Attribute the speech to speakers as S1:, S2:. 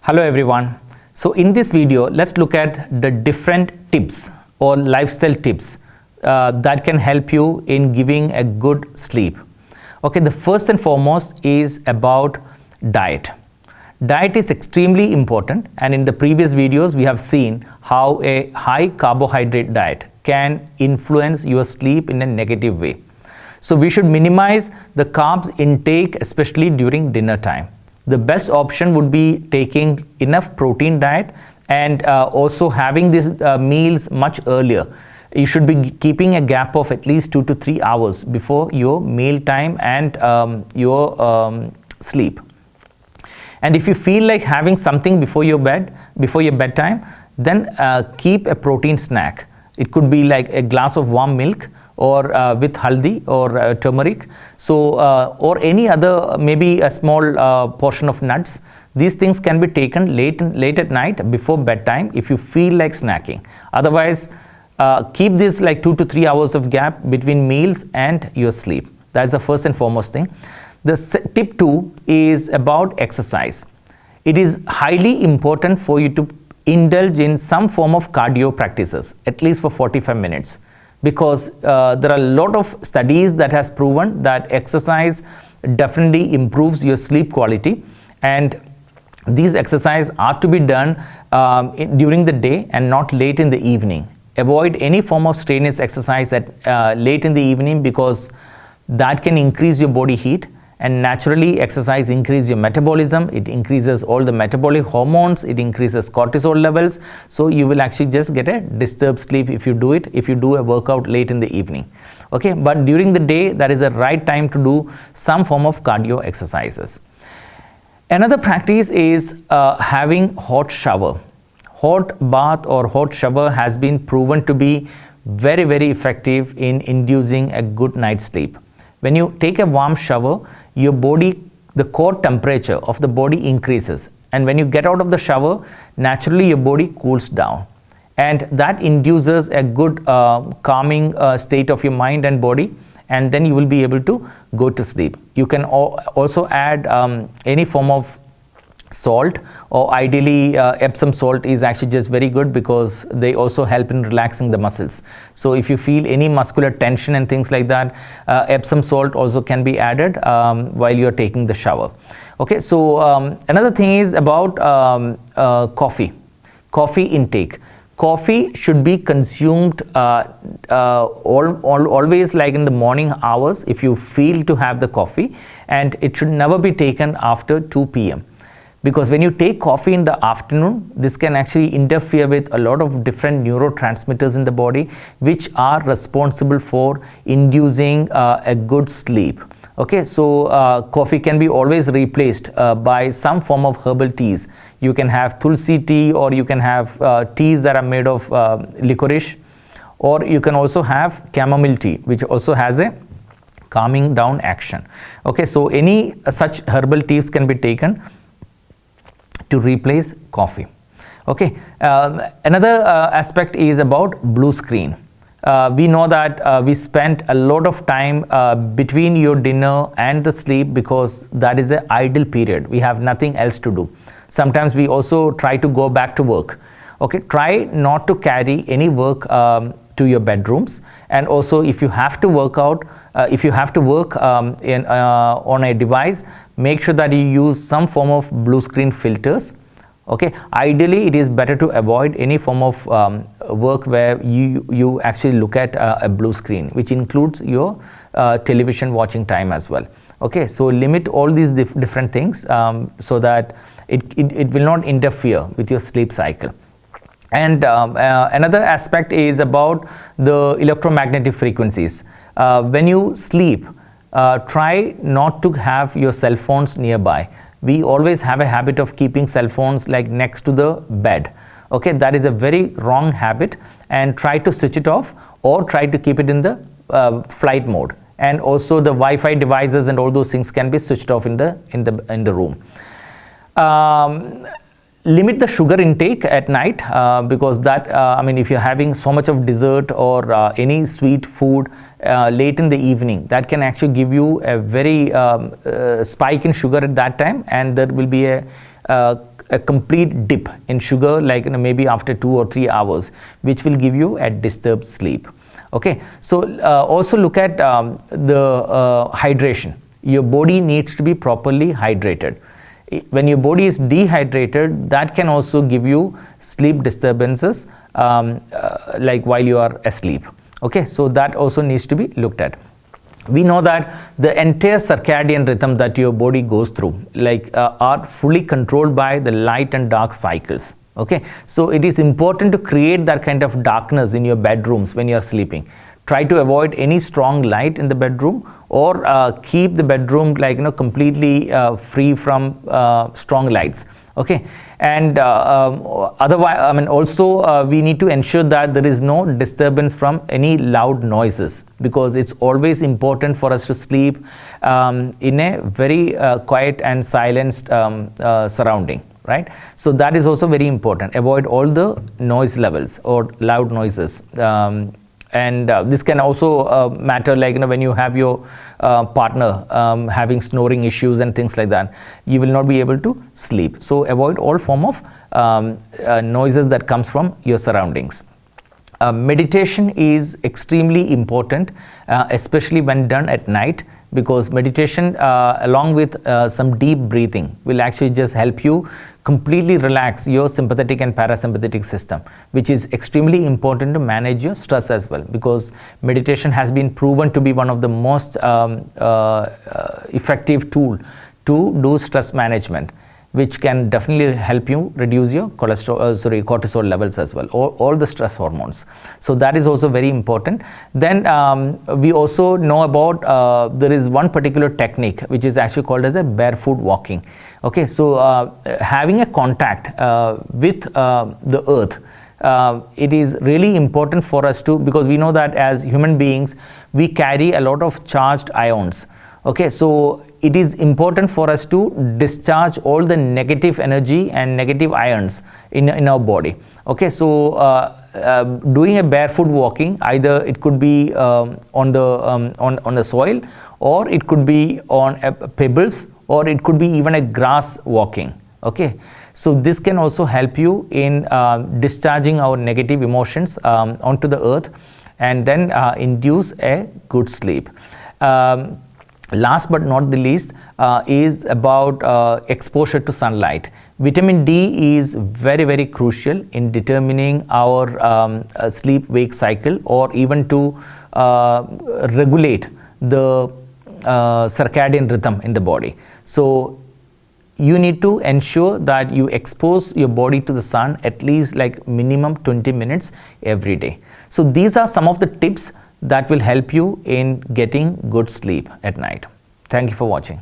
S1: Hello everyone. So in this video, let's look at the different tips or lifestyle tips that can help you in giving a good sleep. Okay, the first and foremost is about diet. Diet is extremely important, and in the previous videos we have seen how a high carbohydrate diet can influence your sleep in a negative way. So we should minimize the carbs intake, especially during dinner time. The best option would be taking enough protein diet and also having these meals much earlier. You should be keeping a gap of at least 2 to 3 hours before your meal time and your sleep. And if you feel like having something before your bedtime, then keep a protein snack. It could be like a glass of warm milk, or with haldi or turmeric, or any other, maybe a small portion of nuts. These things can be taken late at night before bedtime if you feel like snacking. Otherwise, keep this like 2 to 3 hours of gap between meals and your sleep. That's the first and foremost thing. The tip 2 is about exercise. It is highly important for you to indulge in some form of cardio practices, at least for 45 minutes. Because there are a lot of studies that has proven that exercise definitely improves your sleep quality, and these exercises are to be done during the day and not late in the evening. Avoid any form of strenuous exercise at late in the evening, because that can increase your body heat, and naturally exercise increases your metabolism. It increases all the metabolic hormones, it increases cortisol levels, so you will actually just get a disturbed sleep if you do a workout late in the evening. Okay, but during the day that is the right time to do some form of cardio exercises. Another practice is having hot shower. Hot bath or hot shower has been proven to be very, very effective in inducing a good night's sleep. When you take a warm shower, your body, the core temperature of the body increases, and when you get out of the shower, naturally your body cools down, and that induces a good calming state of your mind and body, and then you will be able to go to sleep. You can also add any form of salt, or ideally Epsom salt is actually just very good, because they also help in relaxing the muscles. So if you feel any muscular tension and things like that, Epsom salt also can be added while you're taking the shower. Okay, so another thing is about coffee intake. Coffee should be consumed always like in the morning hours if you feel to have the coffee, and it should never be taken after 2 p.m. Because when you take coffee in the afternoon, this can actually interfere with a lot of different neurotransmitters in the body, which are responsible for inducing a good sleep. Okay, so coffee can be always replaced by some form of herbal teas. You can have tulsi tea, or you can have teas that are made of licorice, or you can also have chamomile tea, which also has a calming down action. Okay, so any such herbal teas can be taken to replace coffee. Okay, another aspect is about blue screen. We know that we spend a lot of time between your dinner and the sleep, because that is an idle period. We have nothing else to do. Sometimes we also try to go back to work. Okay, try not to carry any work to your bedrooms, and also if you have to work on a device, make sure that you use some form of blue screen filters. Okay, ideally it is better to avoid any form of work where you actually look at a blue screen, which includes your television watching time as well. Okay, so limit all these different things so that it will not interfere with your sleep cycle. And another aspect is about the electromagnetic frequencies. When you sleep, try not to have your cell phones nearby. We always have a habit of keeping cell phones like next to the bed. Okay, that is a very wrong habit, and try to switch it off, or try to keep it in the flight mode. And also the Wi-Fi devices and all those things can be switched off in the room. Limit the sugar intake at night, because that if you're having so much of dessert or any sweet food late in the evening, that can actually give you a very spike in sugar at that time, and there will be a a complete dip in sugar, like maybe after 2 or 3 hours, which will give you a disturbed sleep. Okay, so also look at the hydration. Your body needs to be properly hydrated. When your body is dehydrated, that can also give you sleep disturbances, like while you are asleep. Okay, so that also needs to be looked at. We know that the entire circadian rhythm that your body goes through, like are fully controlled by the light and dark cycles. Okay, so it is important to create that kind of darkness in your bedrooms when you are sleeping. Try to avoid any strong light in the bedroom, or keep the bedroom like completely free from strong lights. Okay, and otherwise, I mean, also we need to ensure that there is no disturbance from any loud noises, because it's always important for us to sleep in a very quiet and silenced surrounding. Right, so that is also very important. Avoid all the noise levels or loud noises. And this can also matter, like when you have your partner having snoring issues and things like that, you will not be able to sleep. So avoid all form of noises that comes from your surroundings. Meditation is extremely important, especially when done at night, because meditation along with some deep breathing will actually just help you completely relax your sympathetic and parasympathetic system, which is extremely important to manage your stress as well, because meditation has been proven to be one of the most effective tool to do stress management, which can definitely help you reduce your cortisol levels as well, or all the stress hormones. So that is also very important. Then we also know about there is one particular technique which is actually called as a barefoot walking. Okay, so having a contact with the earth, it is really important for us to, because we know that as human beings we carry a lot of charged ions. Okay, so it is important for us to discharge all the negative energy and negative ions in our body. Okay, so doing a barefoot walking, either it could be on the soil, or it could be on pebbles, or it could be even a grass walking. Okay, so this can also help you in discharging our negative emotions onto the earth, and then induce a good sleep. Last but not the least is about exposure to sunlight. Vitamin D is very, very crucial in determining our sleep-wake cycle, or even to regulate the circadian rhythm in the body. So you need to ensure that you expose your body to the sun at least like minimum 20 minutes every day. So these are some of the tips that will help you in getting good sleep at night. Thank you for watching.